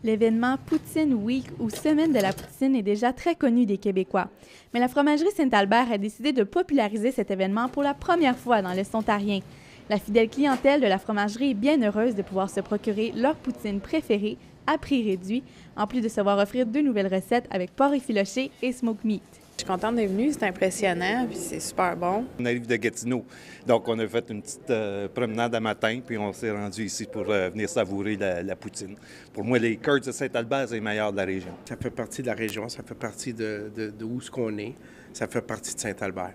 L'événement Poutine Week ou Semaine de la Poutine est déjà très connu des Québécois. Mais la fromagerie Saint-Albert a décidé de populariser cet événement pour la première fois dans l'Est ontarien. La fidèle clientèle de la fromagerie est bien heureuse de pouvoir se procurer leur poutine préférée à prix réduit, en plus de se voir offrir 2 nouvelles recettes avec porc effiloché et smoke meat. Je suis contente d'être venue, c'est impressionnant, puis c'est super bon. On arrive de Gatineau, donc on a fait une petite promenade à matin, puis on s'est rendu ici pour venir savourer la poutine. Pour moi, les Curds de Saint-Albert, c'est les meilleurs de la région. Ça fait partie de la région, ça fait partie de où ce qu'on est, ça fait partie de Saint-Albert.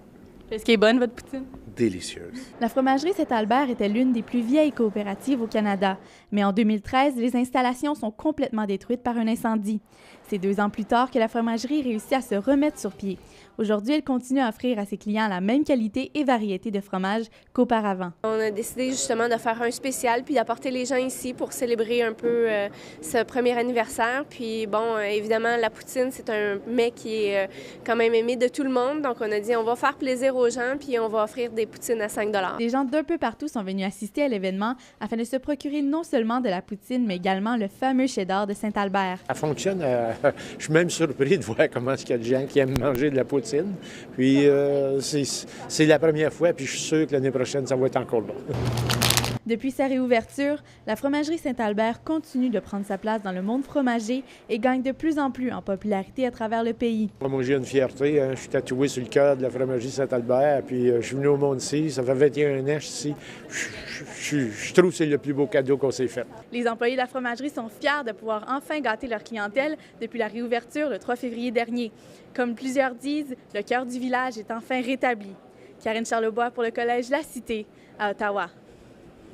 Est-ce qu'elle est bonne, votre poutine? Délicieuse. La fromagerie Saint-Albert était l'une des plus vieilles coopératives au Canada, mais en 2013, les installations sont complètement détruites par un incendie. C'est 2 ans plus tard que la fromagerie réussit à se remettre sur pied. Aujourd'hui, elle continue à offrir à ses clients la même qualité et variété de fromage qu'auparavant. On a décidé justement de faire un spécial puis d'apporter les gens ici pour célébrer un peu ce premier anniversaire. Puis bon, évidemment, la poutine, c'est un mets qui est quand même aimé de tout le monde. Donc on a dit on va faire plaisir aux gens puis on va offrir des poutines à 5 $. Des gens d'un peu partout sont venus assister à l'événement afin de se procurer non seulement de la poutine, mais également le fameux cheddar de Saint-Albert. Ça fonctionne. Je suis même surpris de voir comment il y a des gens qui aiment manger de la poutine. Puis c'est la première fois, puis je suis sûr que l'année prochaine, ça va être encore là. Depuis sa réouverture, la fromagerie Saint-Albert continue de prendre sa place dans le monde fromager et gagne de plus en plus en popularité à travers le pays. Moi, j'ai une fierté. Je suis tatoué sur le cœur de la fromagerie Saint-Albert, puis je suis venu au monde ici. Ça fait 21 ans ici. Je trouve que c'est le plus beau cadeau qu'on s'est fait. Les employés de la fromagerie sont fiers de pouvoir enfin gâter leur clientèle depuis la réouverture le 3 février dernier. Comme plusieurs disent, le cœur du village est enfin rétabli. Karine Charlebois pour le Collège La Cité, à Ottawa.